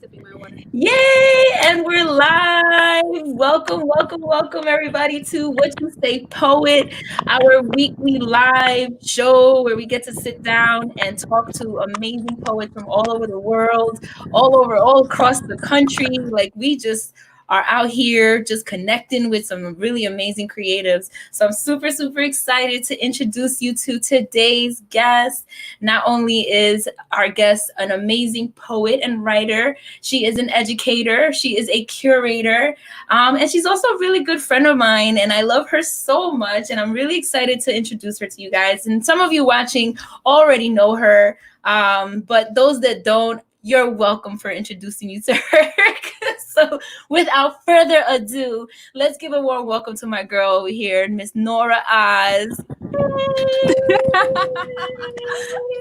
sipping my water. Yay! And we're live. Welcome, everybody, to What You Say Poet, our weekly live show where we get to sit down and talk to amazing poets from all over the world, all across the country. Like, we just are out here just connecting with some really amazing creatives. So I'm super excited to introduce you to today's guest. Not only is our guest an amazing poet and writer, she is an educator. She is a curator. And she's also a really good friend of mine. And I love her so much. And I'm really excited to introduce her to you guys. And some of you watching already know her. But those that don't, you're welcome for introducing you to her. So without further ado, let's give a warm welcome to my girl over here, Miss Nora Oz.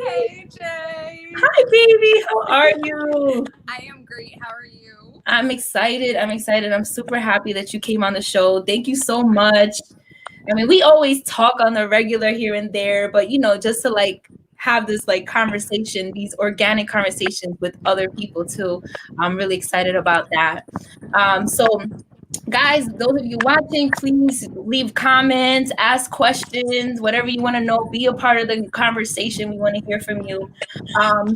Hey, Jay. Hi, baby. How are you? I am great. How are you? I'm excited. I'm super happy that you came on the show. Thank you so much. I mean, we always talk on the regular here and there, but just to like have this like conversation, these organic conversations with other people too. I'm really excited about that. So guys, those of you watching, please leave comments, ask questions, whatever you want to know, be a part of the conversation. We want to hear from you.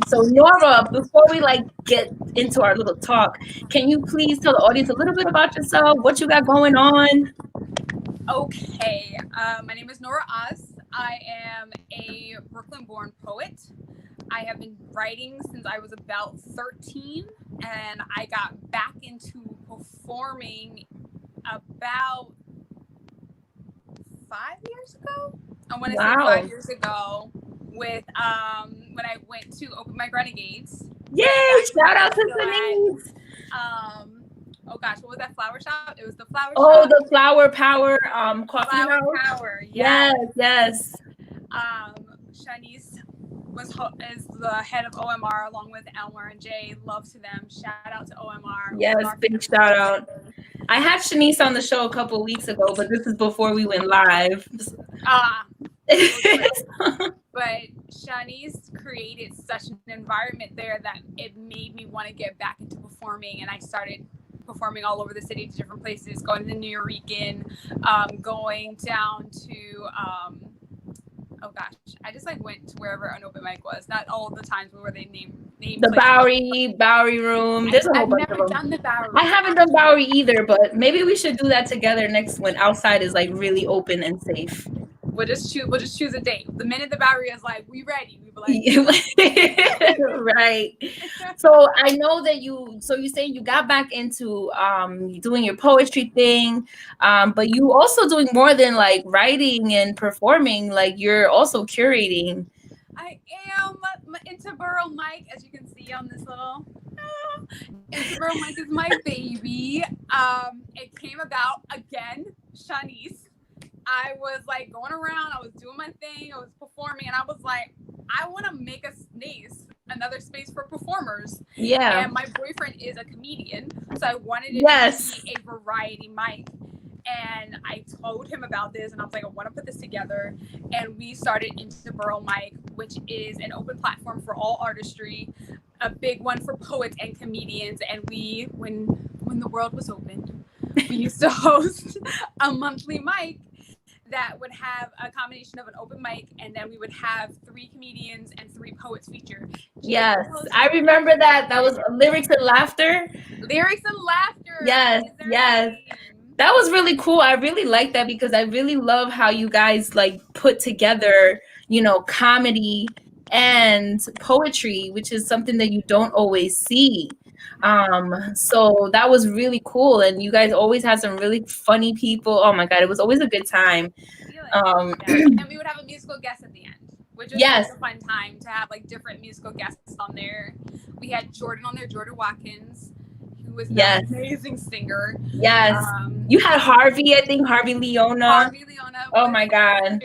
So Nora, before we like get into our little talk, can you please tell the audience a little bit about yourself, what you got going on? Okay. My name is Nora Oz. I am a Brooklyn-born poet. I have been writing since I was about 13, and I got back into performing about 5 years ago. I want to say 5 years ago with when I went to Open Mic Renegades. Yay! Shout out to Denise. Oh gosh, what was that flower shop? It was the flower shop. Oh, the Flower Power coffee Flower house. Power. Yes. Shanice is the head of OMR along with Elmer and Jay. Love to them. Shout out to OMR. Yes, big shout out. I had Shanice on the show a couple of weeks ago, but this is before we went live. But Shanice created such an environment there that it made me want to get back into performing, and I started performing all over the city to different places, going to the New Eurekan, going down to oh gosh, I just like went to wherever an open mic was. Not all the times where they named the Bowery Room. There's a whole bunch of them. Done the Bowery. I haven't done Bowery either, but maybe we should do that together next when outside is like really open and safe. We'll just choose a date. The minute the Bowery is like, we ready, we be like right. So I know that you saying you got back into doing your poetry thing, but you also doing more than like writing and performing, like you're also curating. I am into Borough Mike, as you can see on this little Borough Mike is my baby. It came about again, Shanice. I was like going around, I was doing my thing, I was performing, and I was like, I want to make a space, another space for performers. Yeah. And my boyfriend is a comedian, so I wanted it to be a variety mic. And I told him about this, and I was like, I want to put this together. And we started Into Borough Mic, which is an open platform for all artistry, a big one for poets and comedians. And we, when the world was open, we used to host a monthly mic that would have a combination of an open mic, and then we would have 3 comedians and 3 poets featured. Yes, I remember that. That was Lyrics and Laughter. Lyrics and Laughter. Yes. That was really cool. I really like that because I really love how you guys like put together, comedy and poetry, which is something that you don't always see. So that was really cool, and you guys always had some really funny people. Oh my god, it was always a good time. And we would have a musical guest at the end, which was a fun time to have like different musical guests on there. We had Jordan on there, Jordan Watkins, who was an amazing singer. Yes. You had Harvey, I think Harvey Leona. Oh my god.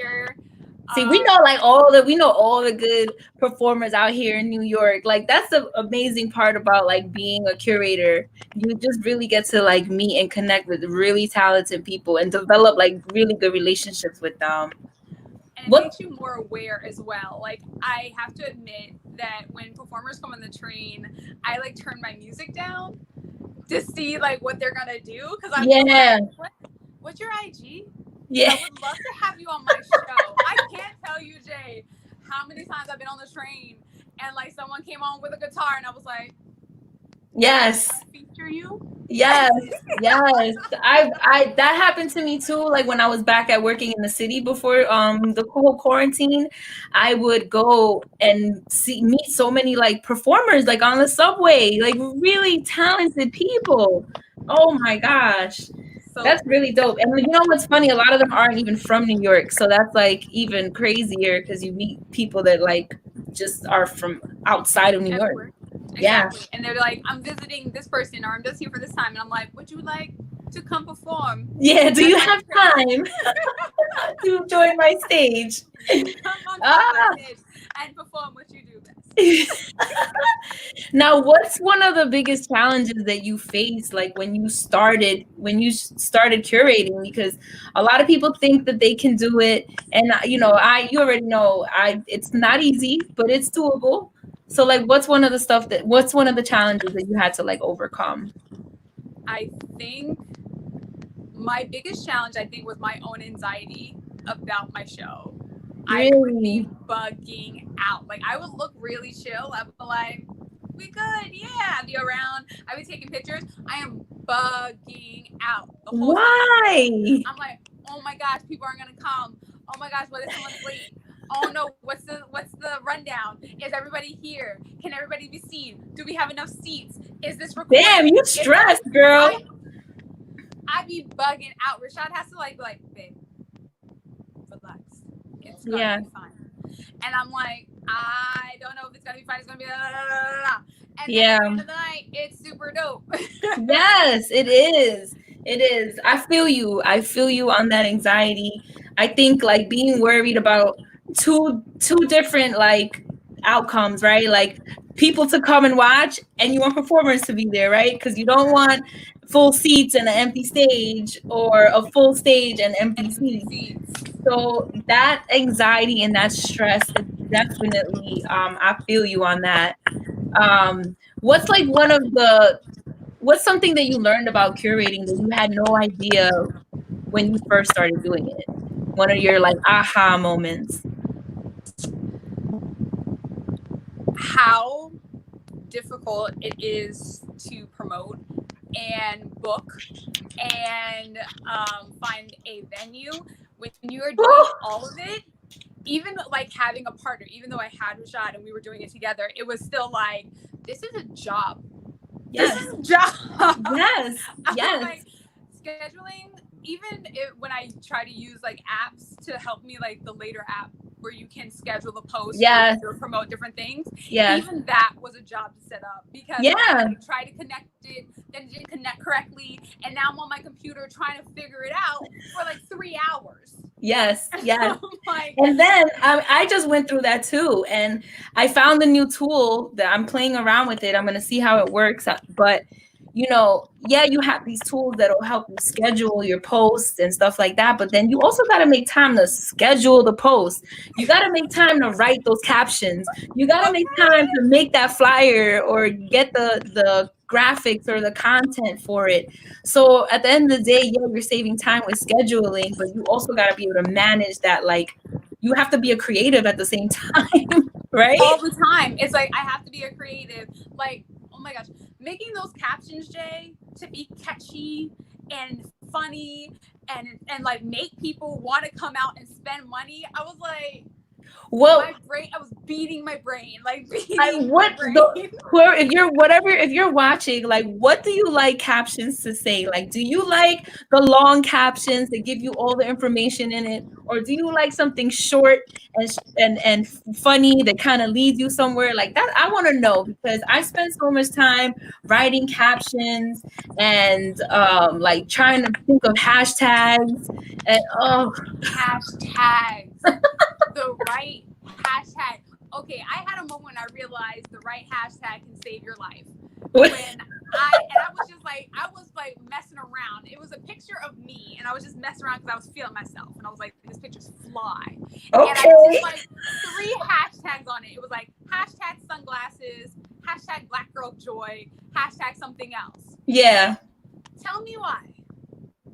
See, we know all the good performers out here in New York. Like that's the amazing part about like being a curator. You just really get to like meet and connect with really talented people and develop like really good relationships with them. And it makes you more aware as well. Like, I have to admit that when performers come on the train, I like turn my music down to see like what they're gonna do, because I'm like, what's your IG? Yeah, I would love to have you on my show. I can't tell you, Jay, how many times I've been on the train and like someone came on with a guitar and I was like, yes, can I feature you? yes. I that happened to me too. Like when I was back at working in the city before the whole quarantine, I would go and meet so many like performers like on the subway, like really talented people. Oh my gosh. That's really dope. And you know what's funny? A lot of them aren't even from New York. So that's like even crazier because you meet people that like just are from outside of New York. Exactly. Yeah. And they're like, I'm visiting this person, or I'm just here for this time. And I'm like, would you like to come perform? Yeah, do you have time to join my stage? Come on my stage and perform what you do best. Now, what's one of the biggest challenges that you faced, like when you started curating? Because a lot of people think that they can do it, and you already know, it's not easy, but it's doable. So, like, what's one of the challenges that you had to like overcome? I think my biggest challenge, was my own anxiety about my show. Really? I would be bugging out. Like, I would look really chill. I'd be like, we good, yeah. I'd be around. I'd be taking pictures. I am bugging out the whole time. I'm like, oh my gosh, people aren't gonna come. Oh my gosh, what if someone's late? Oh no, what's the rundown? Is everybody here? Can everybody be seen? Do we have enough seats? Is this recorded? Damn, you stressed, girl. I'd be bugging out. Rashad has to like be like, babe, relax. It's gonna be fine. And I'm like, I don't know if it's gonna be fine. It's gonna be blah, blah, blah, blah. And then at the end of the night, it's super dope. Yes, it is. It is. I feel you on that anxiety. I think like being worried about two different like outcomes, right? Like people to come and watch, and you want performers to be there, right? Because you don't want full seats and an empty stage, or a full stage and empty seats. So that anxiety and that stress is definitely, I feel you on that. What's like what's something that you learned about curating that you had no idea when you first started doing it? One of your like aha moments. How difficult it is to promote and book and find a venue when you are doing all of it. Even like having a partner, even though I had Rashad and we were doing it together, it was still like, this is a job. Yes. This is a job. Yes. Yes. Like, scheduling, even when I try to use like apps to help me, like the Later app where you can schedule the post or promote different things. Yeah. Even that was a job to set up, because I tried to connect it, then it didn't connect correctly, and now I'm on my computer trying to figure it out for like 3 hours. Yes. And then I just went through that too, and I found a new tool that I'm playing around with it. I'm going to see how it works, but you have these tools that will help you schedule your posts and stuff like that, but then you also got to make time to schedule the post. You got to make time to write those captions. You got to make time to make that flyer or get the graphics or the content for it. So at the end of the day, you're saving time with scheduling, but you also got to be able to manage that. Like, you have to be a creative at the same time, right? All the time. It's like, I have to be a creative. Like, oh my gosh, making those captions, Jay, to be catchy and funny and like make people want to come out and spend money. I was like, I was beating my brain, like if you're watching, like, what do you like captions to say? Like, do you like the long captions that give you all the information in it, or do you like something short and funny that kind of leads you somewhere? Like that, I want to know, because I spend so much time writing captions and like trying to think of hashtags and hashtags. The right hashtag. Okay, I had a moment when I realized the right hashtag can save your life. When I was like messing around. It was a picture of me, and I was just messing around because I was feeling myself, and I was like, this picture's fly. Okay. And I just like 3 hashtags on it. It was like hashtag sunglasses, hashtag black girl joy, hashtag something else. Yeah. Tell me why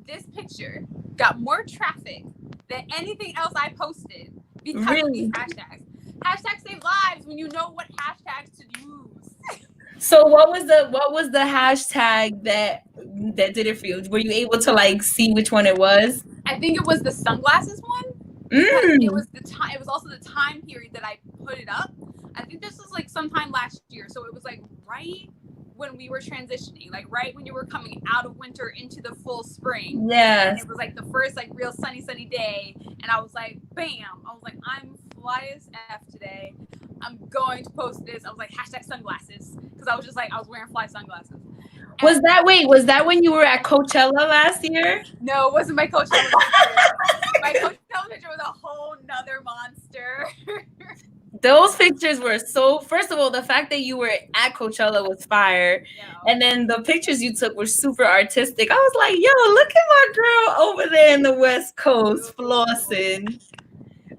this picture got more traffic than anything else I posted because of these hashtags. Hashtag save lives when you know what hashtags to use. So what was the hashtag that did it for you? Were you able to like see which one it was? I think it was the sunglasses one. It was the time. It was also the time period that I put it up. I think this was like sometime last year, so it was like right when we were transitioning, like right when you were coming out of winter into the full spring. Yeah. It was like the first like real sunny day, and I was like, bam! I was like, I'm fly as F today. I'm going to post this. I was like hashtag sunglasses because I was just like I was wearing fly sunglasses. And was that when you were at Coachella last year? No, it wasn't my Coachella picture. My Coachella picture was a whole nother monster. Those pictures were so, first of all, the fact that you were at Coachella was fire. Yeah. And then the pictures you took were super artistic. I was like, yo, look at my girl over there in the West Coast, flossing.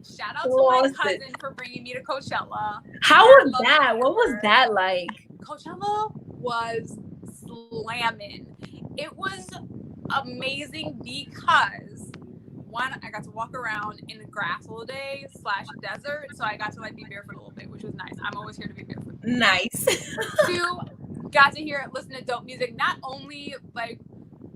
Shout out to my cousin for bringing me to Coachella. How was that? What was that like? Coachella was slamming. It was amazing because one, I got to walk around in the grass all day / desert, so I got to like be barefoot a little bit, which was nice. I'm always here to be barefoot. Nice. 2, got to hear listen to dope music, not only like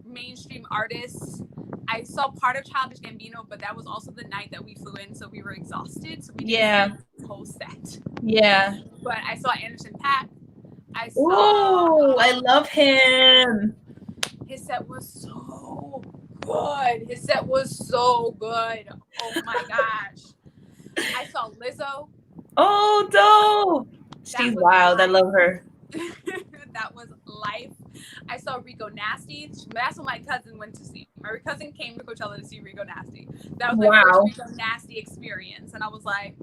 mainstream artists. I saw part of Childish Gambino, but that was also the night that we flew in, so we were exhausted, so we didn't see the whole set. Yeah. But I saw Anderson .Paak. Oh, I love him. His set was so good. Oh my gosh. I saw Lizzo. Oh, dope. She's wild. I love her. That was life. I saw Rico Nasty. That's what my cousin went to see. My cousin came to Coachella to see Rico Nasty. That was my first Rico Nasty experience. And I was like,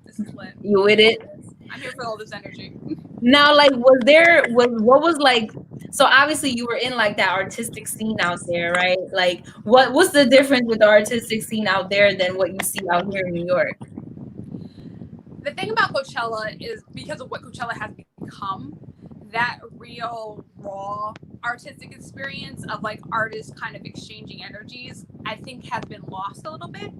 this is lit. You with it? I'm here for all this energy. Now, like, so obviously you were in like that artistic scene out there, right? Like, what's the difference with the artistic scene out there than what you see out here in New York? The thing about Coachella is because of what Coachella has become, that real raw artistic experience of like artists kind of exchanging energies, I think has been lost a little bit.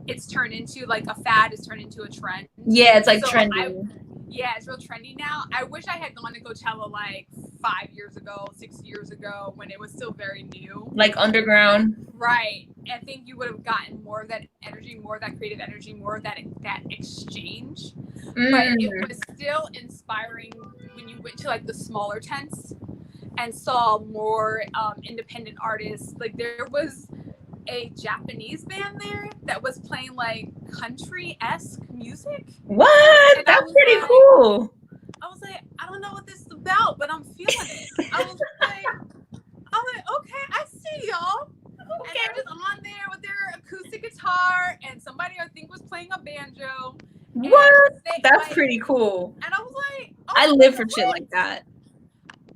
It's turned into like a fad, it's turned into a trend. Yeah, it's like trendy. Yeah, it's real trendy now. I wish I had gone to Coachella like 5 years ago, 6 years ago, when it was still very new. Like underground. Right. I think you would have gotten more of that energy, more of that creative energy, more of that exchange. But it was still inspiring when you went to like the smaller tents and saw more independent artists. Like there was a Japanese band there that was playing like country-esque music. What? That's pretty cool. I was like, I don't know what this is about, but I'm feeling it. I was like, okay, I see y'all. Okay. And they're just on there with their acoustic guitar, and somebody I think was playing a banjo. What? That's pretty cool. And I was like, I live for shit like that.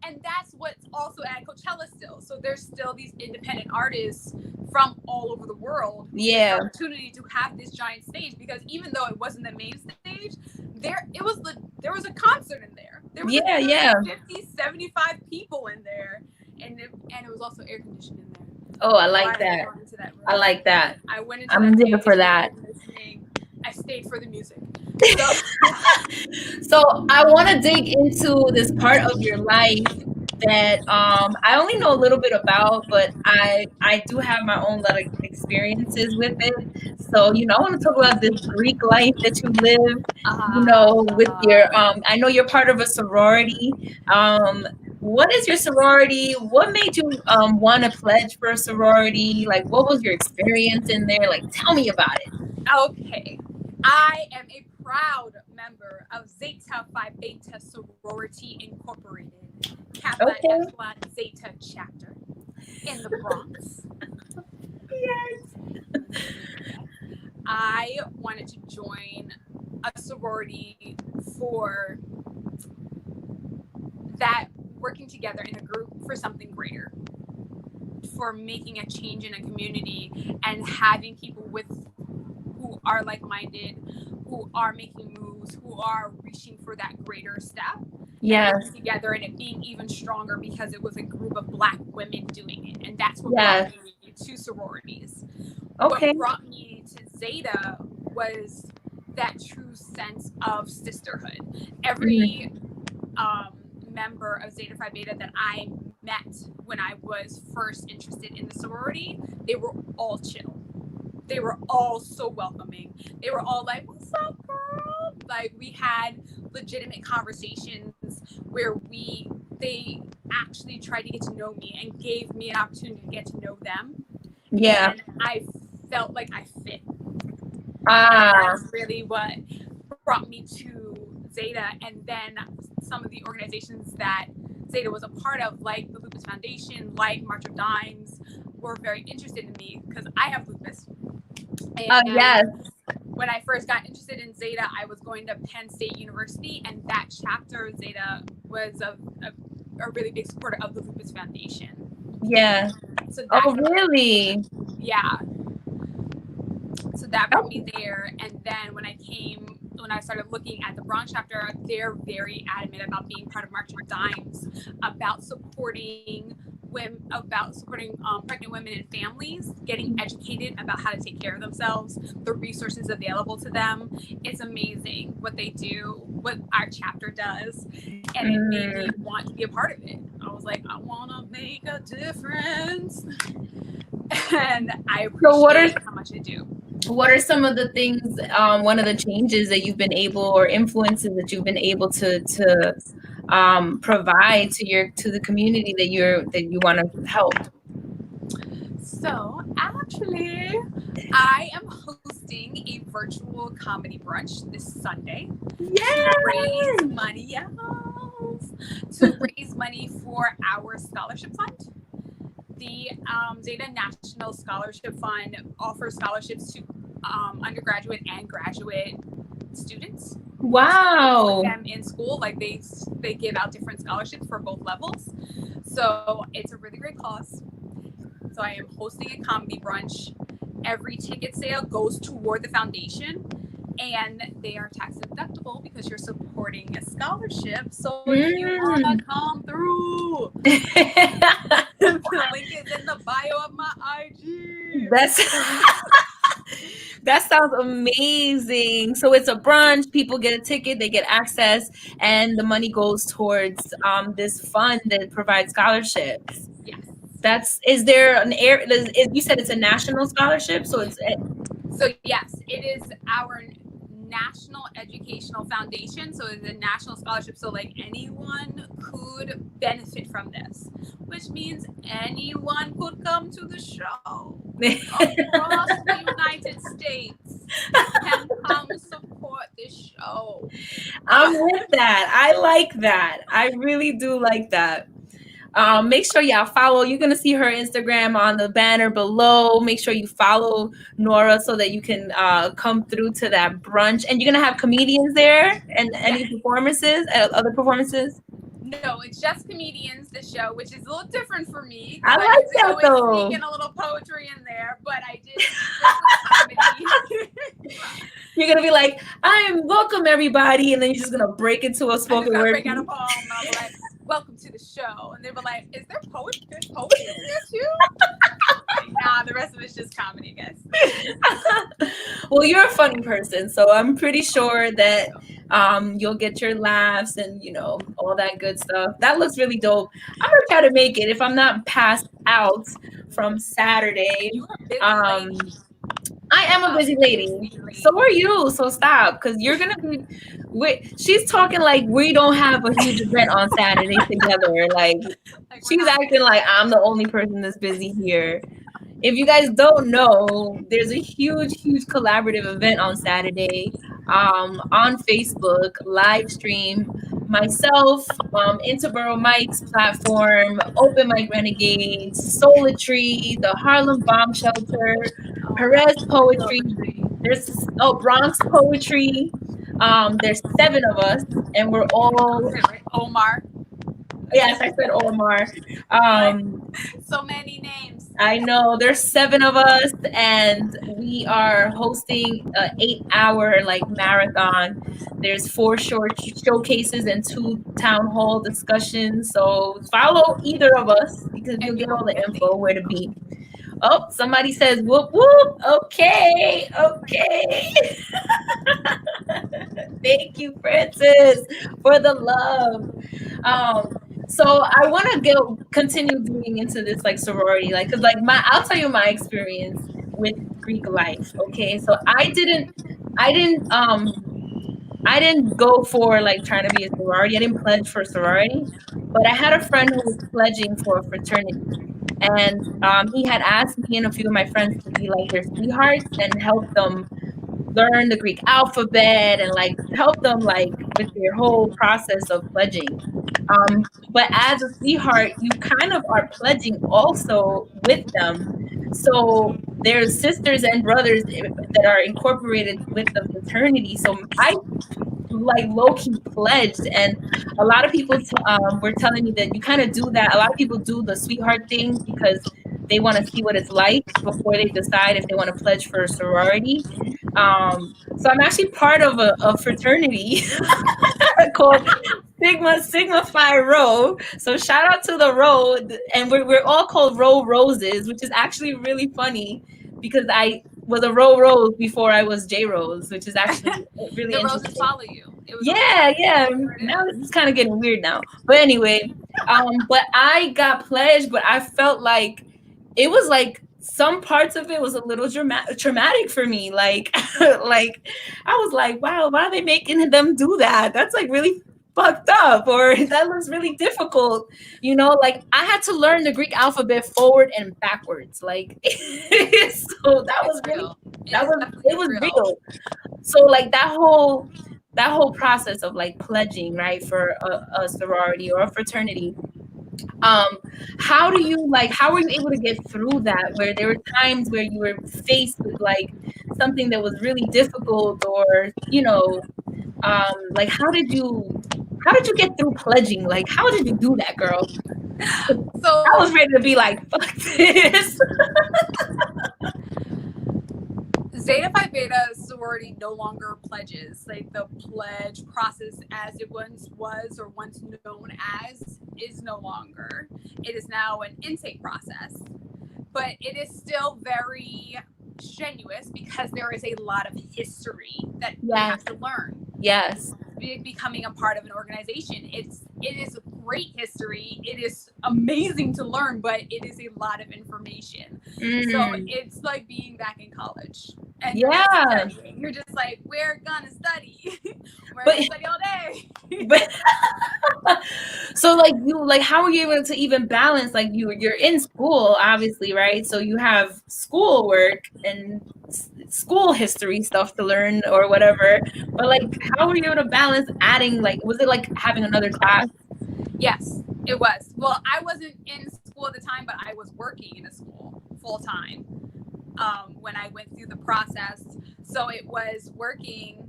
And that's what's also at Coachella still. So there's still these independent artists from all over the world. Yeah. The opportunity to have this giant stage, because even though it wasn't the main stage, there was a concert in there. There was 50, 75 people in there, and it was also air conditioned in there. Oh, I like that. I like that. I went into I'm there for that. I stayed for the music. So I want to dig into this part of your life that I only know a little bit about, but I do have my own lot of experiences with it. So, I want to talk about this Greek life that you live, with your, I know you're part of a sorority. What is your sorority? What made you want to pledge for a sorority? Like, what was your experience in there? Like, tell me about it. Okay. I am a proud member of Zeta Phi Beta Sorority Incorporated, Kappa Epsilon Zeta chapter in the Bronx. Yes. I wanted to join a sorority for that working together in a group for something greater, for making a change in a community, and having people who are like-minded, who are making moves, who are reaching for that greater step. Yeah. Together, and it being even stronger because it was a group of Black women doing it, and that's what brought me to sororities. Okay. What brought me to Zeta was that true sense of sisterhood. Every member of Zeta Phi Beta that I met when I was first interested in the sorority, they were all chill. They were all so welcoming. They were all like, "What's up, girl?" Like, we had legitimate conversations where they actually tried to get to know me and gave me an opportunity to get to know them. Yeah. And I felt like I fit. That's really what brought me to Zeta. And then some of the organizations that Zeta was a part of, like the Lupus Foundation, like March of Dimes, were very interested in me because I have lupus. And yes. When I first got interested in Zeta, I was going to Penn State University, and that chapter of Zeta was a really big supporter of the Lupus Foundation. Yeah. So that really? Yeah. So that brought me there. And then when I started looking at the Bronx chapter, they're very adamant about being part of March of Dimes, about supporting pregnant women and families, getting educated about how to take care of themselves, the resources available to them. It's amazing what they do, what our chapter does, and it made me want to be a part of it. I was like, I want to make a difference, and I appreciate how much they do. What are some of the things, one of the changes that you've been able, or influences that you've been able to provide to the community that you want to help? So actually, I am hosting a virtual comedy brunch this Sunday to raise money. To raise money for our scholarship fund. The Zeta National Scholarship Fund offers scholarships to undergraduate and graduate students. Wow. Them in school, like they give out different scholarships for both levels. So it's a really great cause. So I am hosting a comedy brunch. Every ticket sale goes toward the foundation, and they are tax deductible because you're supporting a scholarship. So if you want to come through, the link is in the bio of my IG. That sounds amazing. So it's a brunch, people get a ticket, they get access, and the money goes towards this fund that provides scholarships. Yes. Is there an area? You said it's a national scholarship, so yes, it is our National Educational Foundation. So it's a national scholarship. So like anyone could benefit from this, which means anyone could come to the show across the United States can come support this show. I'm with that. I like that. I really do like that. Make sure y'all follow. You're going to see her Instagram on the banner below. Make sure you follow Nora so that you can come through to that brunch. And you're going to have comedians there and any performances, other performances? No, it's just comedians, the show, which is a little different for me. I like that though. Sneaking a little poetry in there, but I did comedy. You're going to be like, I'm welcome everybody. And then you're just going to break into a spoken word. Break out a poem. And I'll be like, welcome to the show. And they were like, is there poetry in there too? Nah, the rest of it's just comedy, guys. Well, you're a funny person, so I'm pretty sure that you'll get your laughs and all that good stuff. That looks really dope. I'm gonna try to make it if I'm not passed out from Saturday. I am a busy lady. So are you. So stop, because you're gonna be. She's talking like we don't have a huge event on Saturday together. Like she's acting like I'm the only person that's busy here. If you guys don't know, there's a huge collaborative event on Saturday on Facebook, live stream. Myself, Interborough Mike's platform, Open Mic Renegades, Solatry, the Harlem Bomb Shelter, Perez Poetry. There's Bronx Poetry. There's 7 of us, and we're all Omar. Yes, I said Omar. So many names. I know there's 7 of us, and we are hosting a 8-hour like marathon. There's 4 short showcases and 2 town hall discussions. So follow either of us because you'll get all the info where to be. Oh, somebody says whoop whoop. Okay, okay. Thank you, Francis, for the love. So I want to continue getting into this like sorority, like because like I'll tell you my experience with Greek life. Okay, so I didn't go for like trying to be a sorority. I didn't pledge for sorority, but I had a friend who was pledging for a fraternity, and he had asked me and a few of my friends to be like their sweethearts and help them learn the Greek alphabet and like help them like with their whole process of pledging. But as a sweetheart, you kind of are pledging also with them. So there's sisters and brothers that are incorporated with the fraternity. So I like low-key pledged, and a lot of people were telling me that you kind of do that. A lot of people do the sweetheart thing because they want to see what it's like before they decide if they want to pledge for a sorority. So I'm actually part of a fraternity called Sigma Phi Rho. So shout out to the Rho, and we're all called Rho Roses, which is actually really funny because I was a Rho Rose before I was J Rose, which is actually really the interesting. roses follow you. Yeah. Now it's kind of getting weird now, but anyway, but I got pledged, but I felt like it was like some parts of it was a little traumatic for me. Like, like I was like, wow, why are they making them do that? That's like really fucked up, or that looks really difficult. You know, like I had to learn the Greek alphabet forward and backwards. Like, so that was real. It was real. So like that whole process of like pledging, right, for a sorority or a fraternity, how were you able to get through that, where there were times where you were faced with like something that was really difficult, or like how did you get through pledging? Like how did you do that, girl? So I was ready to be like, fuck this. Zeta Phi Beta sorority no longer pledges. Like the pledge process as it once was or once known as is no longer. It is now an intake process. But it is still very strenuous because there is a lot of history that you have to learn. Yes. Becoming a part of an organization. It is great history. It is amazing to learn, but it is a lot of information. So it's like being back in college. And you're just like, we're gonna study. We're gonna study all day. But so like how are you able to even balance, like you're in school, obviously, right? So you have schoolwork and school history stuff to learn or whatever, but like how were you able to balance adding, like was it like having another class? Yes, it was. Well, I wasn't in school at the time, but I was working in a school full time when I went through the process. So it was working,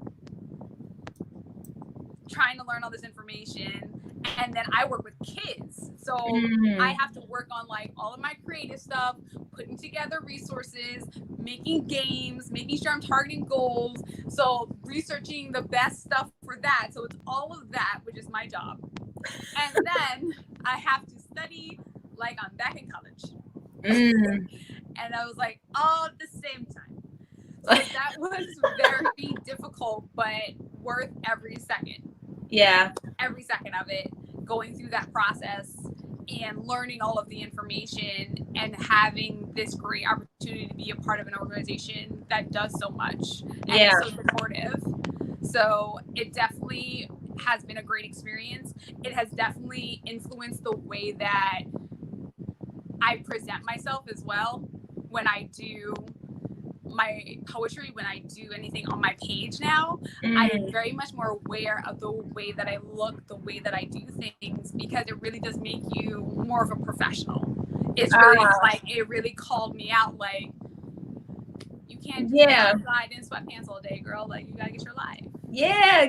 trying to learn all this information, and then I work with kids, so I have to work on like all of my creative stuff, putting together resources, making games, making sure I'm targeting goals, so researching the best stuff for that. So it's all of that, which is my job, and then I have to study like I'm back in college. And I was like, all at the same time. So that was very difficult, but worth every second. Yeah. Every second of it, going through that process and learning all of the information and having this great opportunity to be a part of an organization that does so much and is so supportive. So it definitely has been a great experience. It has definitely influenced the way that I present myself as well when I do my poetry, when I do anything on my page now. I am very much more aware of the way that I look, the way that I do things, because it really does make you more of a professional. It's really like, it really called me out, like, you can't just slide in sweatpants all day, girl. Like, you gotta get your life. Yeah,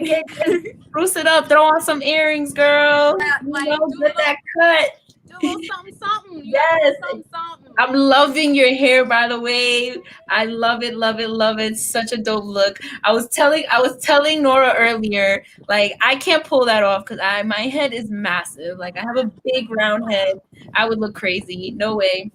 spruce it up. Throw on some earrings, girl. Yeah, You like know, get that cut. do a little something, something. You gotta do a Yes. little something, something. I'm loving your hair, by the way. I love it, love it, love it. Such a dope look. I was telling Nora earlier, like I can't pull that off because my head is massive. Like I have a big round head. I would look crazy. No way.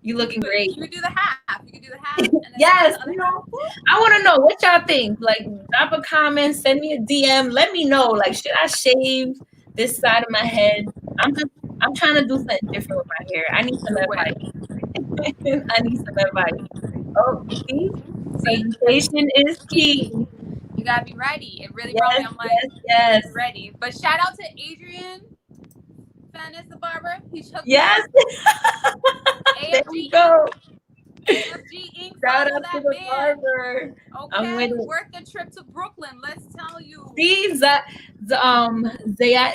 You looking great. You could do the half. You could do the half, and then Yes, the other you half. know, I want to know what y'all think. Like, drop a comment, send me a DM, let me know. Like, should I shave this side of my head? I'm trying to do something different with my hair. I need some Do advice. it. I need some advice. Oh, you see? See, Presentation is key. you gotta be ready. It really brought me. Yes, I'm like, yes, yes. ready. But shout out to Adrian Fennis, the barber. He hooked me Yes. up. There we AFG go. AFG Inc. Shout Follow out to that the man. barber. I'm with Okay, it. worth the trip to Brooklyn. Let's tell you. See,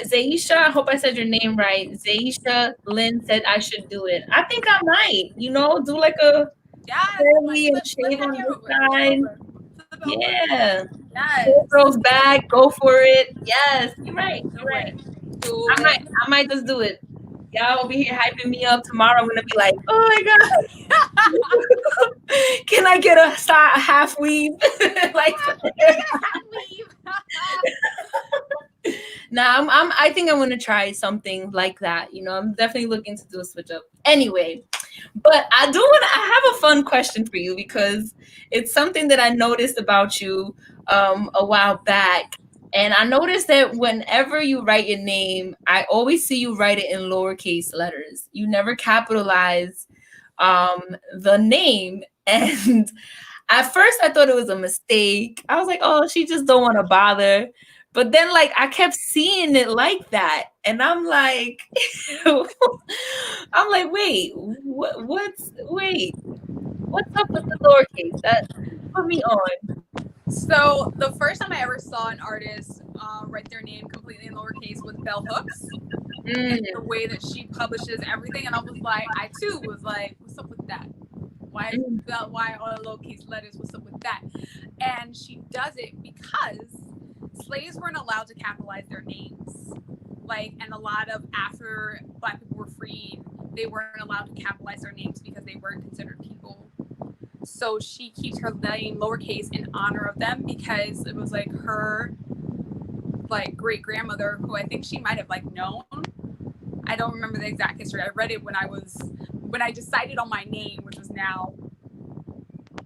Zaisha, I hope I said your name right. Zaisha Lynn said I should do it. I think I might, do like a Yes, like curly and flip shave your on hair this over, side. flip it over. Yeah. Yes, Hair grows back, go for it. Yes, you're right. You're do right. it, do I might it. I might just do it. Y'all over here hyping me up. Tomorrow I'm gonna be like, oh my god, can I get a half weave? Like nah, I think I'm gonna try something like that. I'm definitely looking to do a switch up. Anyway, but I have a fun question for you because it's something that I noticed about you a while back. And I noticed that whenever you write your name, I always see you write it in lowercase letters. You never capitalize the name. And at first I thought it was a mistake. I was like, oh, she just don't want to bother. But then like I kept seeing it like that. And I'm like, what's up with the lowercase? That put me on. So the first time I ever saw an artist write their name completely in lowercase was Bell Hooks, and the way that she publishes everything, and I too was like, what's up with that? Why all the lowercase letters? What's up with that? And she does it because slaves weren't allowed to capitalize their names. And a lot of after Black people were freed, they weren't allowed to capitalize their names because they weren't considered people. So she keeps her name lowercase in honor of them because it was her great grandmother, who I think she might have known. I don't remember the exact history. I read it when I decided on my name, which was now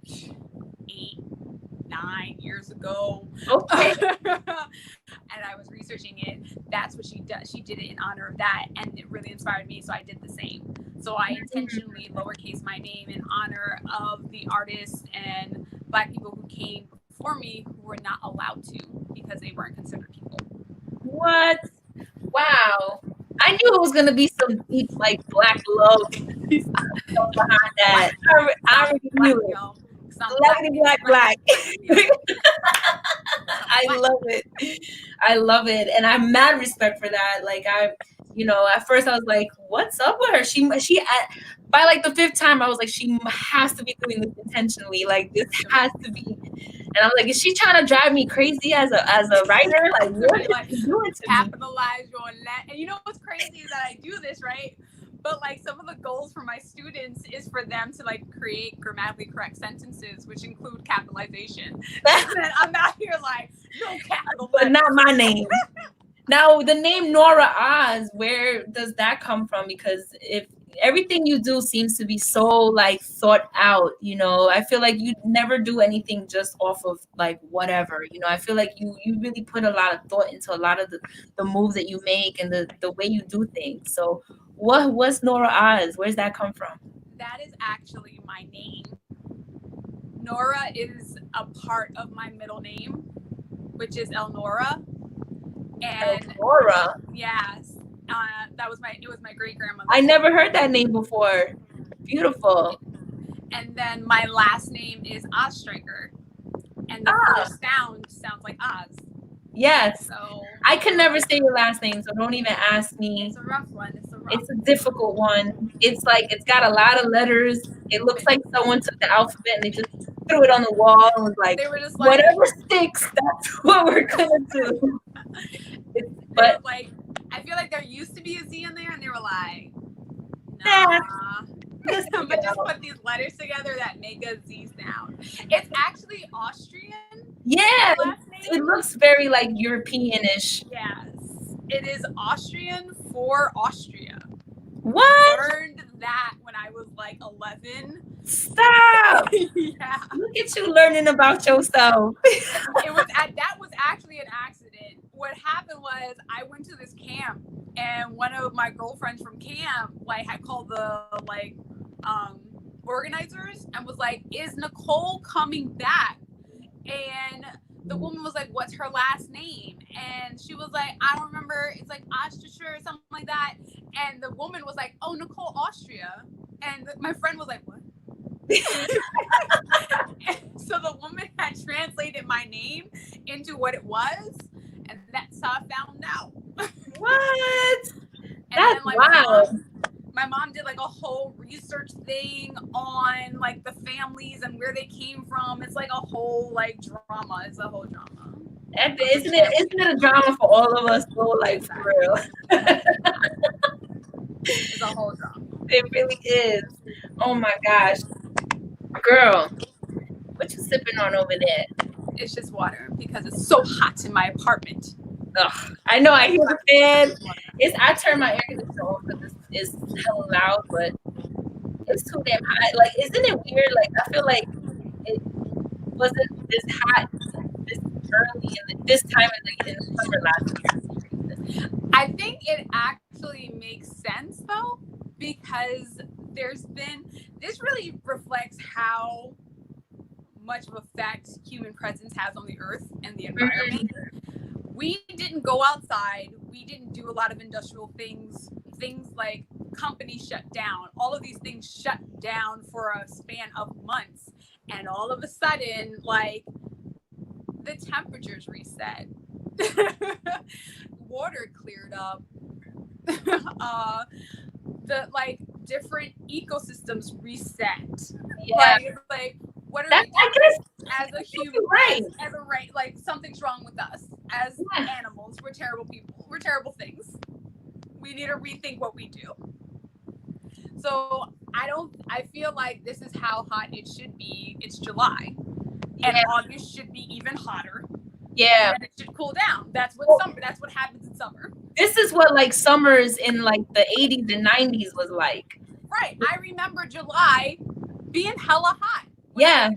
8-9 years ago. Okay. And I was researching it. That's what she does. She did it in honor of that, and it really inspired me, so I did the same. So I intentionally lowercase my name in honor of the artists and Black people who came before me who were not allowed to because they weren't considered people. What? Wow. I knew it was gonna be some deep Black love behind that. I already knew it. Black. I love it. I love it. And I have mad respect for that. At first I was like, what's up with her? She by the fifth time I was like, she has to be doing this intentionally. This has to be. And I was like, is she trying to drive me crazy as a writer? What is she doing to capitalize your let? And you know what's crazy is that I do this, right? But some of the goals for my students is for them to create grammatically correct sentences, which include capitalization. And then I'm out here no capital, but not my name. Now the name Nora Oz, where does that come from? Because if everything you do seems to be so thought out, I feel like you never do anything just off of whatever. I feel like you really put a lot of thought into a lot of the moves that you make and the way you do things. So what's Nora Oz? Where's that come from? That is actually my name. Nora is a part of my middle name, which is Elnora. And Elnora? Yes. It was my great grandmother. I never heard that name before. Beautiful. And then my last name is Ozstriker. And the first sounds like Oz. Yes. So I can never say your last name, so don't even ask me. It's a rough one. It's a difficult one. It's got a lot of letters. It looks like someone took the alphabet and they just threw it on the wall and was like, they were just like, whatever sticks, that's what we're gonna do. But like, I feel like there used to be a Z in there, and they were like, nah. But just put these letters together that make a Z sound. It's actually Austrian. Yeah, it looks very like European-ish. Yes, it is Austrian for Austria. What? I learned that when I was like 11. Stop! Yeah. Look at you learning about yourself. That was actually an accident. What happened was I went to this camp, and one of my girlfriends from camp had called the organizers and was like, "Is Nicole coming back?" And the woman was like, "What's her last name?" And she was like, "I don't remember. It's like Austria or something like that." And the woman was like, "Oh, Nicole Austria." And my friend was like, "What?" So the woman had translated my name into what it was, and that's how I found out. What? And that's then, wild. My mom did like a whole research thing on like the families and where they came from. It's like a whole drama. It's a whole drama. Isn't it a drama for all of us though? Like for real. It's a whole drama. It really is. Oh my gosh. Girl, what you sipping on over there? It's just water because it's so hot in my apartment. Ugh, I know, I hear the fan. I turn my air conditioner on because it's hella loud, but it's too damn hot. Like, isn't it weird? Like, I feel like it wasn't this hot this early in this time in the summer last year. I think it actually makes sense though, because this really reflects how much of effect human presence has on the earth and the environment. We didn't go outside. We didn't do a lot of industrial things. Things like companies shut down. All of these things shut down for a span of months. And all of a sudden, the temperatures reset. Water cleared up. The different ecosystems reset. Yeah. What are we doing as a human? Right. As a something's wrong with us. As animals, we're terrible people. We're terrible things. We need to rethink what we do. So I feel like this is how hot it should be. It's July. And August should be even hotter. Yeah. And it should cool down. That's what happens in summer. This is what summers in the 80s and 90s was like. Right. I remember July being hella hot. Yeah.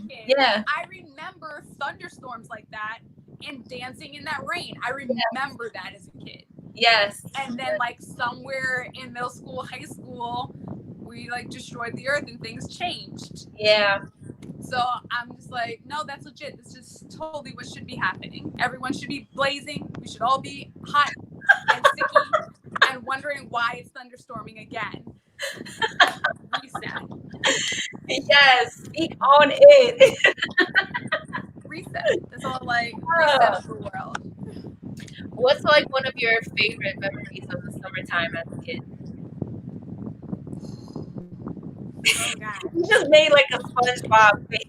I remember thunderstorms like that and dancing in that rain. I remember that as a kid. Yes. And then somewhere in middle school, high school, we destroyed the earth and things changed. Yeah. So I'm just like, no, that's legit. This is totally what should be happening. Everyone should be blazing. We should all be hot and sticky and wondering why it's thunderstorming again. Reset. Yes, speak on it. Reset. That's all reset of the world. What's one of your favorite memories of the summertime as a kid? Oh God. You just made a SpongeBob face.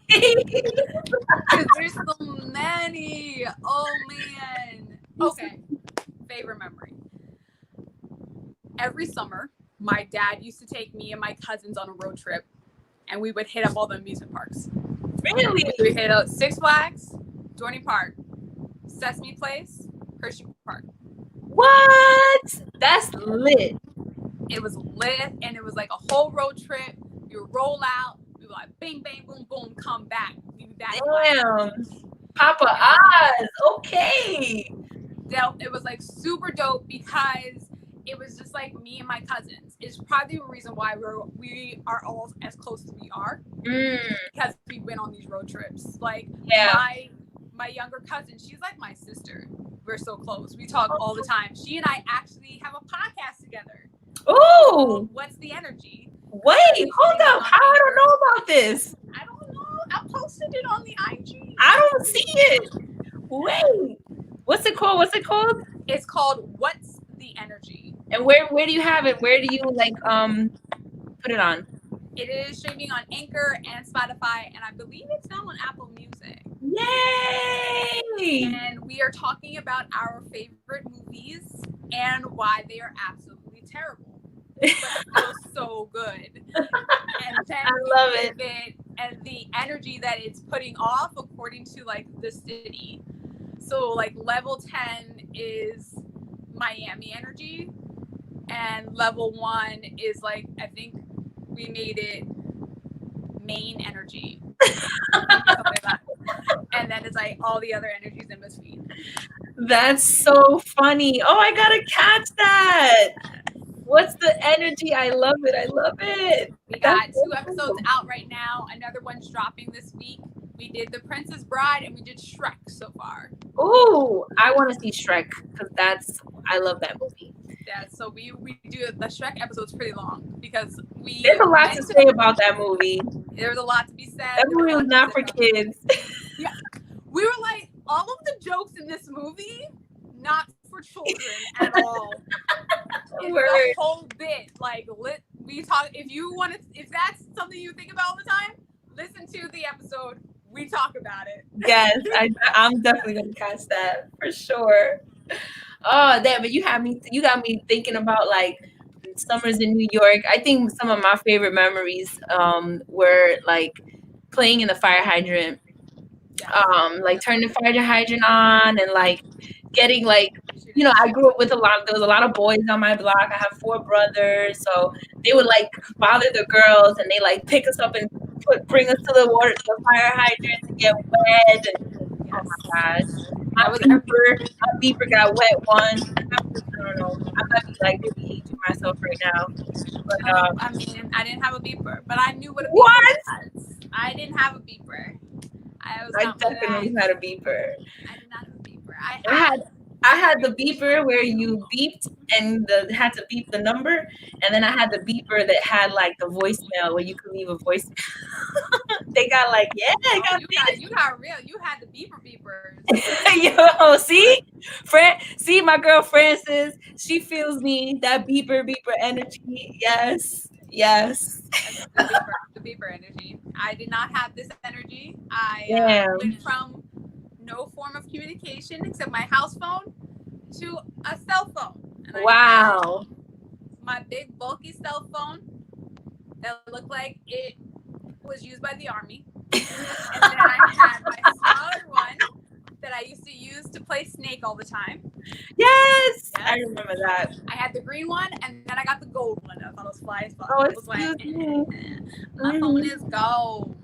There's so many. Oh man. Okay. Favorite memory. Every summer, my dad used to take me and my cousins on a road trip, and we would hit up all the amusement parks. Really? We hit up Six Flags, Dorney Park, Sesame Place, Hershey Park. What? That's lit. It was lit, and it was a whole road trip. We would roll out. We would bing, bang, boom, boom, come back. We'd be back. Damn. Papa Oz. Okay. It was super dope because it was just me and my cousins. It's probably the reason why we are all as close as we are. Because we went on these road trips. My younger cousin, she's like my sister. We're so close. We talk all the time. She and I actually have a podcast together. Oh, What's the energy? Wait, hold up. How I don't know about this? I don't know. I posted it on the IG. I don't see it. Wait, what's it called? It's called What's the Energy. And where do you have it? Where do you put it on? It is streaming on Anchor and Spotify, and I believe it's now on Apple Music. Yay! And we are talking about our favorite movies and why they are absolutely terrible, but still so good. And then I love it. And the energy that it's putting off according to like the city. So like level 10 is Miami energy, and level 1 is like, I think we made it Maine energy. Like that. And then it's like all the other energies in between. That's so funny. Oh, I gotta catch that. What's the energy? I love it. I love it. We got 2 episodes out right now. Another one's dropping this week. We did The Princess Bride and we did Shrek so far. Ooh, I want to see Shrek because I love that movie. Yeah, so we do the Shrek episode's pretty long because there's a lot to say about that movie. There's a lot to be said. That movie was not for kids. Yeah, we were like, all of the jokes in this movie, not for children at all. It's the whole bit. Like, we talk. If that's something you think about all the time, listen to the episode. We talk about it. Yes, I'm definitely gonna catch that for sure. Oh, but you got me thinking about like summers in New York. I think some of my favorite memories were like playing in the fire hydrant. Like turning the fire hydrant on and like getting like, you know, I grew up with there was a lot of boys on my block. I have 4 brothers, so they would like bother the girls and they like pick us up and bring us to the fire hydrant to get wet. And, oh my gosh, my beeper got wet once. I don't know. I might be like really aging myself right now. But I mean, I didn't have a beeper, but I knew what a beeper was. I didn't have a beeper. I definitely had a beeper. I did not have a beeper. I had the beeper where you beeped and had to beep the number, and then I had the beeper that had like the voicemail where you could leave a voicemail. They got like, you got real. You had the beepers. Yo, see my girl Frances, she feels me. That beeper energy. Yes. The beeper energy. I did not have this energy. I went from no form of communication except my house phone to a cell phone. And wow. My big bulky cell phone that looked like it was used by the army. And then I had my smaller one that I used to use to play Snake all the time. Yes. I remember that. I had the green one, and then I got the gold one. I thought it was fly as fuck. Oh, it was like, my phone is gold.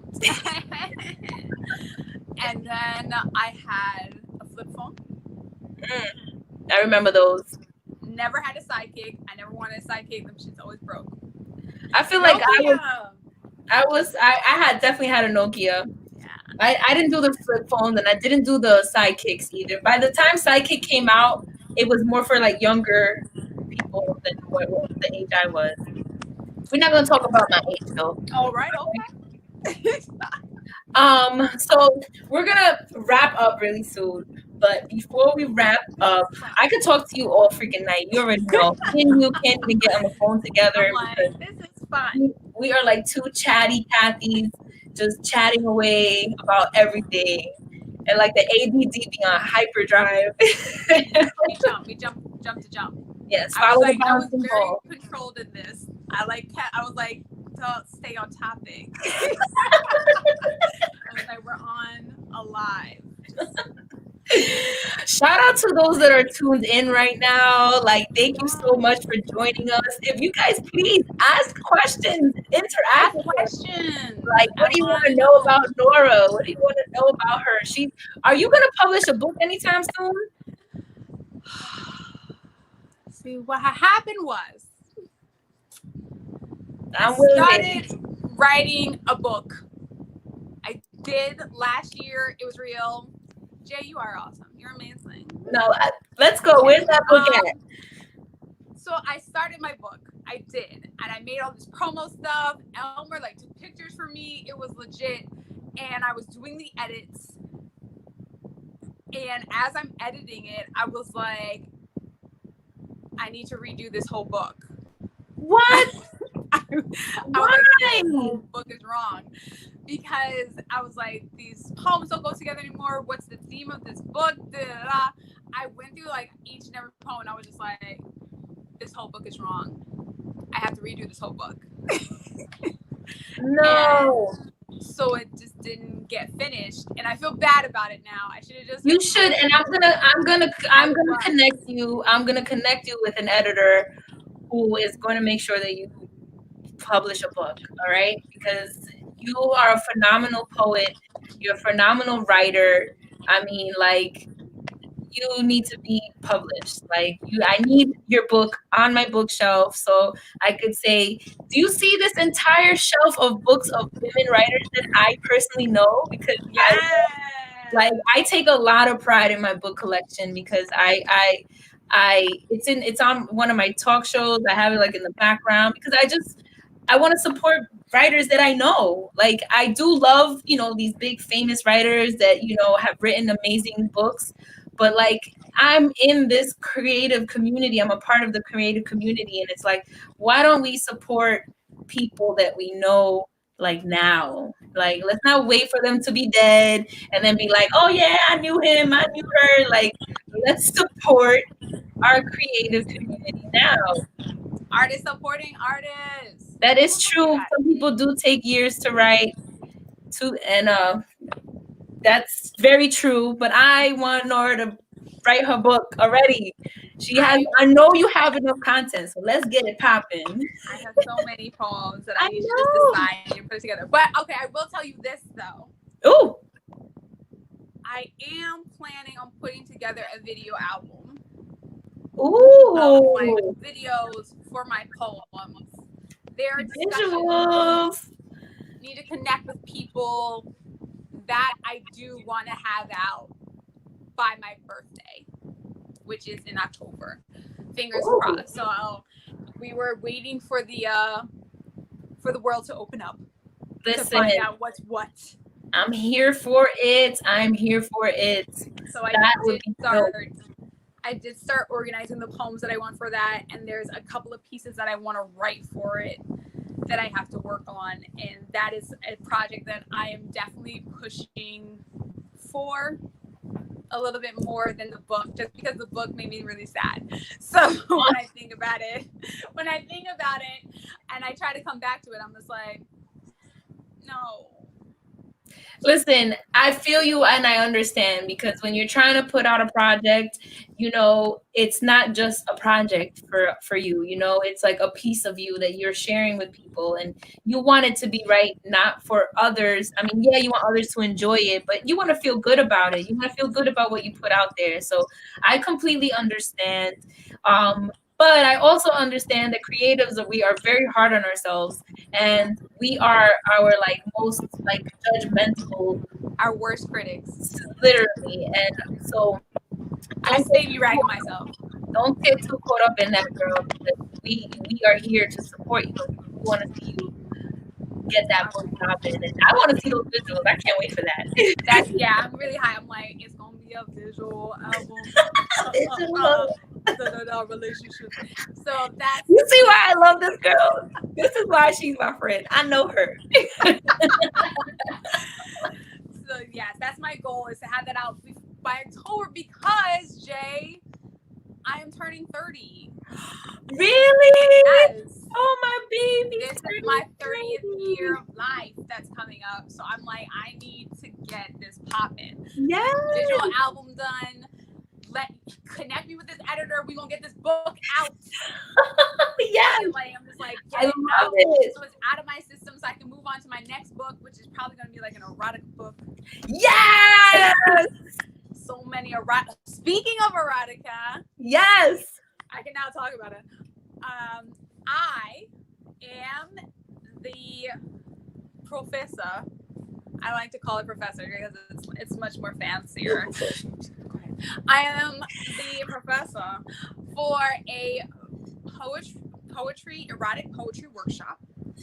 And then I had a flip phone. I remember those. Never had a sidekick. I never wanted a sidekick. Them shit's always broke. I feel like I had definitely had a Nokia. I didn't do the flip phones and I didn't do the sidekicks either. By the time sidekick came out, it was more for like younger people than what the age I was. We're not gonna talk about my age though. All right, okay. So we're gonna wrap up really soon. But before we wrap up, I could talk to you all freaking night. You already know. You can't even get on the phone together. This is fun. We are like 2 chatty Cathys, just chatting away about everything. And like the ADD being on hyperdrive. we jump to jump. Yes, I was very controlled in this. I was like, to stay on topic. I was like, we're on alive. Shout out to those that are tuned in right now. Like, thank you so much for joining us. If you guys please ask questions, interact with questions. Like, what do you want to know about Nora? What do you want to know about her? Are you gonna publish a book anytime soon? See, what happened was I started writing a book. I did last year. It was real. Jay, you are awesome. You're amazing. No, let's go. Where's that book at? So I started my book. I did. And I made all this promo stuff. Elmer took pictures for me. It was legit. And I was doing the edits. And as I'm editing it, I was like, I need to redo this whole book. What? I was I was like, this whole book is wrong. Because I was like, these poems don't go together anymore. What's the theme of this book? Da, da, da. I went through like each and every poem and I was just like, this whole book is wrong. I have to redo this whole book. No. And so it just didn't get finished, and I feel bad about it now. I should have just. You should, and I'm gonna connect you. I'm gonna connect you with an editor who is going to make sure that you publish a book. All right, because you are a phenomenal poet. You're a phenomenal writer. I mean, like, you need to be published. Like, I need your book on my bookshelf so I could say, do you see this entire shelf of books of women writers that I personally know? Because I take a lot of pride in my book collection because it's on one of my talk shows. I have it like in the background because I want to support writers that I know. Like, I do love, these big famous writers that, have written amazing books. But like, I'm in this creative community. I'm a part of the creative community. And it's like, why don't we support people that we know like now? Like, let's not wait for them to be dead and then be like, oh yeah, I knew him, I knew her. Like, let's support our creative community now. Artists supporting artists. That is true. Some people do take years to write and that's very true. But I want Nora to write her book already. I know you have enough content, so let's get it popping. I have so many poems that I need to just decide and put it together. But okay, I will tell you this though. Ooh. I am planning on putting together a video album. Ooh. Of like videos for my poems. Their visuals. Need to connect with people that I do want to have out by my birthday, which is in October. Fingers crossed. So we were waiting for the world to open up. Listen, to find out what's what. I'm here for it. So I did start organizing the poems that I want for that, and there's a couple of pieces that I want to write for it that I have to work on, and that is a project that I am definitely pushing for a little bit more than the book, just because the book made me really sad. So when I think about it and I try to come back to it, I'm just like, no. Listen, I feel you and I understand, because when you're trying to put out a project, it's not just a project for you, it's like a piece of you that you're sharing with people, and you want it to be right, not for others. I mean, yeah, you want others to enjoy it, but you want to feel good about it. You want to feel good about what you put out there. So I completely understand. But I also understand that creatives, we are very hard on ourselves, and we are our most judgmental, our worst critics, literally. And so I stay be ragging myself. Don't get too caught up in that, girl, because we are here to support you. We want to see you get that book popping, and I want to see those visuals. I can't wait for that. I'm really high. I'm like, it's gonna be a visual album. Relationship. So that's, you see why I love this girl. This is why she's my friend. I know her. So yes, that's my goal, is to have that out by October, because Jay, I am turning 30. Really? Yes. Oh, my baby. This is my 30th year of life that's coming up. So I'm like, I need to get this popping. Yes. Visual album done. Connect me with this editor. We're gonna get this book out. Yes. I'm just like, I love it. So it's out of my system, so I can move on to my next book, which is probably gonna be like an erotic book. Yes. So many erotic. Speaking of erotica, yes, I can now talk about it. I am the professor. I like to call it professor because it's much more fancier. I am the professor for a erotic poetry workshop.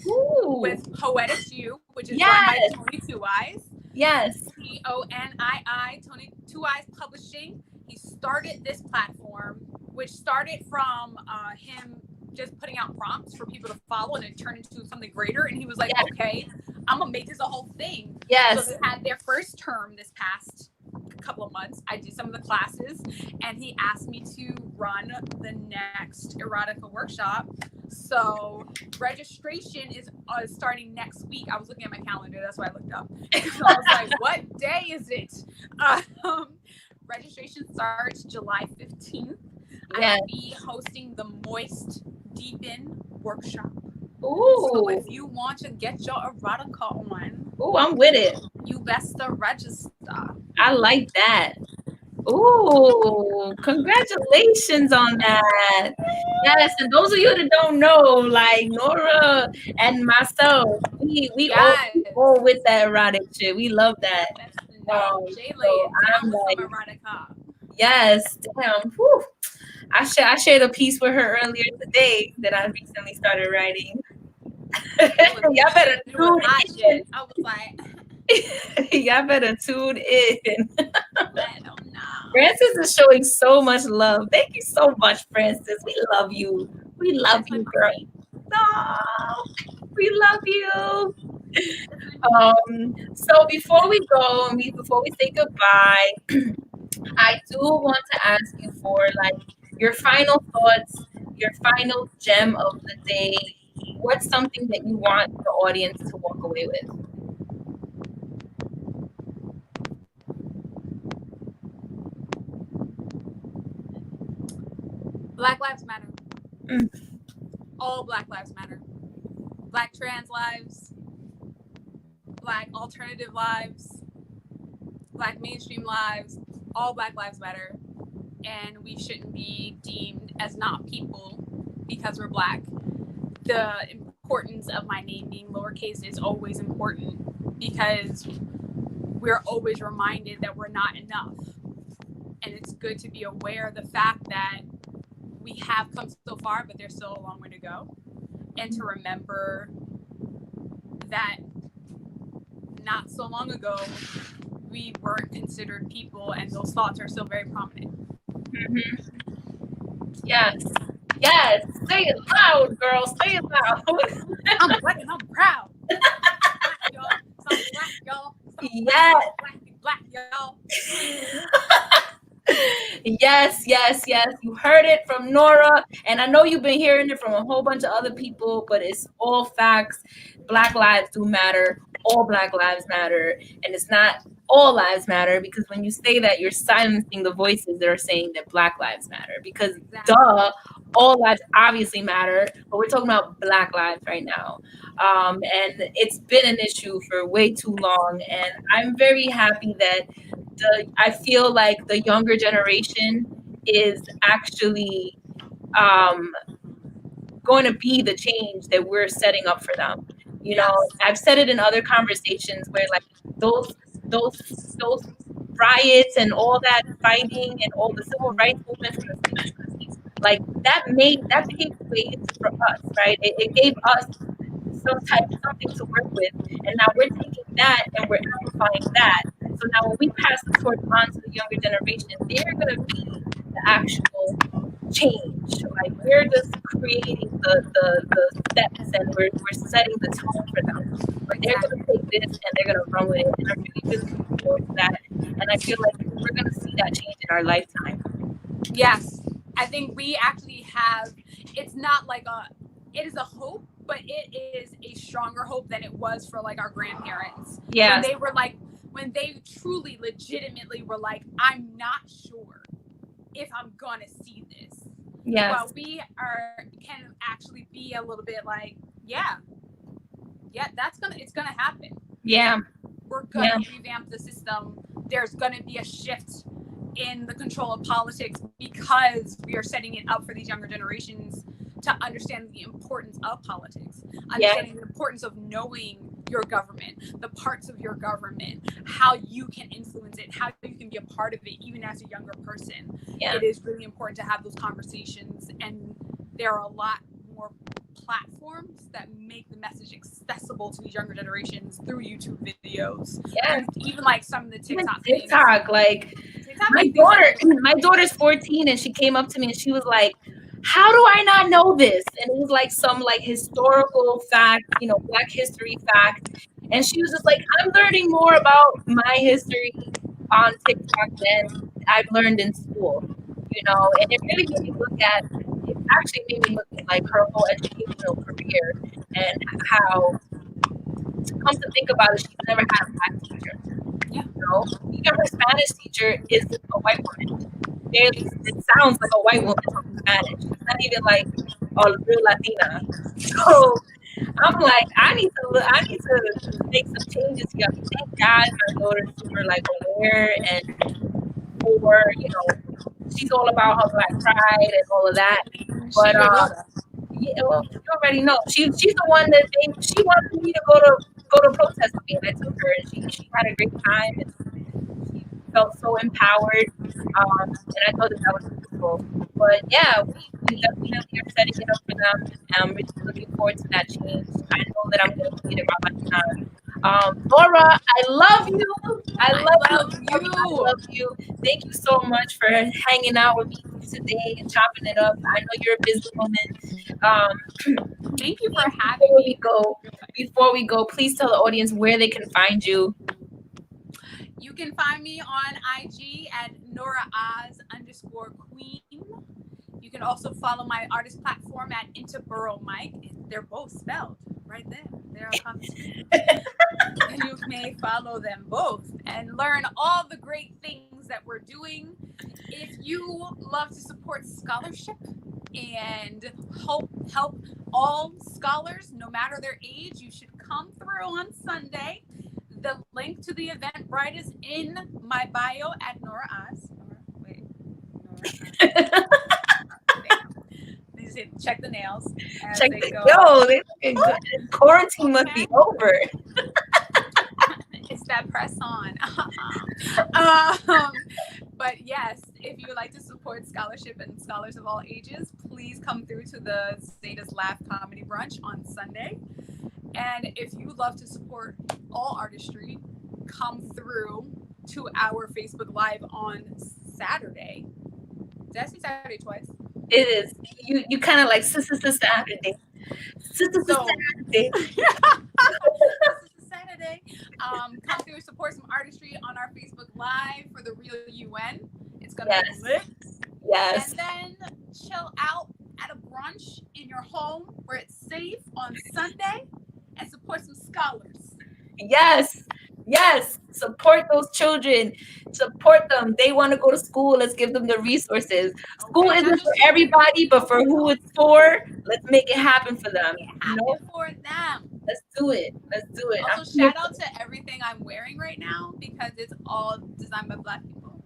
Ooh. With Poetics You, which is run by Tony Two Eyes. Yes. TONII, Tony Two Eyes Publishing. He started this platform, which started from him just putting out prompts for people to follow, and it turned into something greater. And he was like, okay, I'm gonna make this a whole thing. Yes. So they had their first term this past couple of months. I did some of the classes, and he asked me to run the next erotica workshop. So registration is starting next week. I was looking at my calendar, that's why I looked up. So I was like, what day is it? Registration starts July 15th. Yes. I'll be hosting the Moist Deepen workshop. Ooh. So if you want to get your erotica on, ooh, I'm with it. You best to register. I like that. Ooh, congratulations on that. Yes, and those of you that don't know, like Nora and myself, we all with that erotic shit. We love that. Jay lay it down with like, some erotica. Yes, damn. Whew. I shared a piece with her earlier today that I recently started writing. Y'all better tune in. I was like, y'all better tune in. I don't know. Francis is showing so much love. Thank you so much, Francis. We love you. We love you, girl. Oh, we love you. So before we go, before we say goodbye, I do want to ask you for like your final thoughts, your final gem of the day. What's something that you want the audience to walk away with? Black lives matter. All Black lives matter. Black trans lives, Black alternative lives, Black mainstream lives, all Black lives matter. And we shouldn't be deemed as not people because we're Black. The importance of my name being lowercase is always important because we're always reminded that we're not enough. And it's good to be aware of the fact that we have come so far, but there's still a long way to go. And to remember that not so long ago, we weren't considered people, and those thoughts are still very prominent. Yes. Yes. Say it loud, girl. Say it loud. I'm Black and I'm proud. Black, y'all. Some Black, y'all. Some yes. Black, y'all. Yes. You heard it from Nora, and I know you've been hearing it from a whole bunch of other people, but it's all facts. Black lives do matter. All Black lives matter, and it's not all lives matter, because when you say that, you're silencing the voices that are saying that Black lives matter, because duh, all lives obviously matter, but we're talking about Black lives right now. And it's been an issue for way too long, and I'm very happy that I feel like the younger generation is actually going to be the change that we're setting up for them. You know, I've said it in other conversations where like those riots and all that fighting and all the civil rights movement from the 60s, like that paved ways for us, right? It gave us something to work with, and now we're taking that and we're amplifying that. So now when we pass the torch on to the younger generation, they're going to be the actual change. Like we're just creating the steps, and we're setting the tone for them. Like they're going to take this and they're going to run with it. And I'm really looking forward to that. And I feel like we're going to see that change in our lifetime. Yes. I think we actually have, it's not like it is a hope, but it is a stronger hope than it was for like our grandparents. Yeah. When they truly legitimately were like, I'm not sure if I'm gonna see this. Yes. Well, we can actually be a little bit like, yeah, it's gonna happen. Yeah. We're gonna revamp the system. There's gonna be a shift in the control of politics because we are setting it up for these younger generations to understand the importance of politics, understanding the importance of knowing your government, the parts of your government, how you can influence it, how you can be a part of it, even as a younger person. It is really important to have those conversations, and there are a lot more platforms that make the message accessible to these younger generations through YouTube videos. And even like some of the TikTok things. Like my daughter's 14, and she came up to me and she was like, how do I not know this? And it was like some like historical fact, Black history fact. And she was just like, I'm learning more about my history on TikTok than I've learned in school, and it really made me look at, it actually made me look at like her whole educational career and how, to come to think about it, she's never had a Black teacher. Even her Spanish teacher is a white woman. It sounds like a white woman talking Spanish. It's not even like a real Latina. So I'm like, I need to make some changes here. Thank God my daughter's super like aware and for she's all about her Black pride and all of that. But yeah, well, you already know she's the one that she wanted me to go to protest with me, and I took her, and she had a great time, and she felt so empowered, and I thought that was beautiful. But yeah, we definitely are setting it up for them. I'm really looking forward to that change. I know that I'm going to see it in my lifetime. Laura, I love you. I love you. Thank you so much for hanging out with me today and chopping it up. I know you're a busy woman. Thank you for having me. Before we go, please tell the audience where they can find you. You can find me on IG at NoraOz_Queen. You can also follow my artist platform at Interborough Mike. They're both spelled right there. They're on the screen. And you may follow them both and learn all the great things that we're doing. If you love to support scholarship and help all scholars, no matter their age, you should come through on Sunday. The link to the Eventbrite is in my bio at Nora Oz. Check the nails. They looking good. Quarantine must be over. It's that press on. But yes, if you would like to support scholarship and scholars of all ages, please come through to the Zeta's Laugh Comedy Brunch on Sunday. And if you would love to support all artistry, come through to our Facebook Live on Saturday. Did I say Saturday twice? It is. You kind of like Sister Saturday. Saturday. Saturday. Come through, support some artistry on our Facebook Live for the Real UN. It's gonna be lit. Yes. And then chill out at a brunch in your home where it's safe on Sunday and support some scholars. Yes. Support those children. Support them. They want to go to school. Let's give them the resources. School isn't for everybody, but for who it's for, let's make it happen for them. For them. Let's do it. Also, shout out to everything I'm wearing right now because it's all designed by Black people.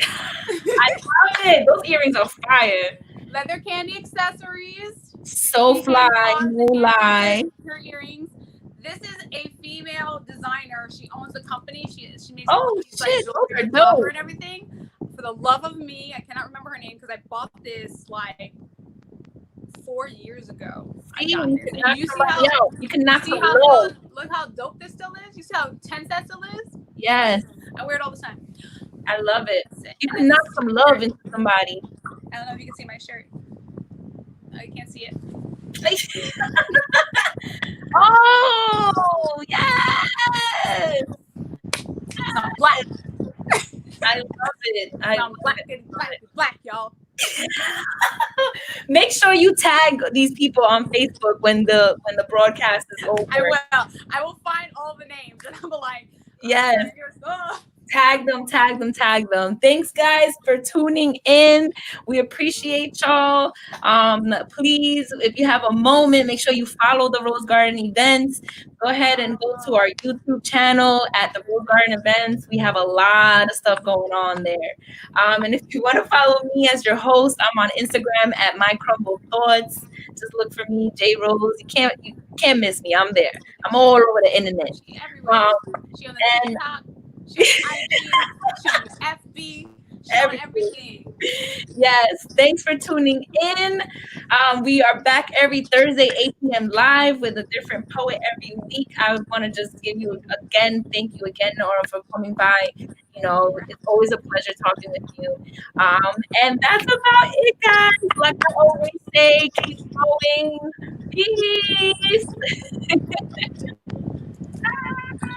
I love it. Those earrings are fire. Leather candy accessories. So fly, no lie. Her earrings. This is a female designer. She owns the company. She makes shit, like dope and everything. For the love of me, I cannot remember her name because I bought this like 4 years ago. You can knock some low. Look how dope this still is. You see how tense that still is? Yes. I wear it all the time. I love it. You can knock some love into somebody. I don't know if you can see my shirt. Oh, you can't see it. Oh, yes. I'm black. I love it. I'm black, y'all. Make sure you tag these people on Facebook when the broadcast is over. I will find all the names and I'm like, yes. Tag them. Thanks, guys, for tuning in. We appreciate y'all. Please, if you have a moment, make sure you follow the Rose Garden events. Go ahead and go to our YouTube channel at the Rose Garden events. We have a lot of stuff going on there. And if you want to follow me as your host, I'm on Instagram at My Crumbled Thoughts. Just look for me, J Rose. You can't miss me. I'm there. I'm all over the internet. She's everywhere. She on the TikTok. She's on IG, she's on FB, she's on everything. Yes, thanks for tuning in. We are back every Thursday, 8 p.m. live with a different poet every week. I want to just give you thank you again, Nora, for coming by It's always a pleasure talking with you. And that's about it, guys. Like I always say, keep going. Peace.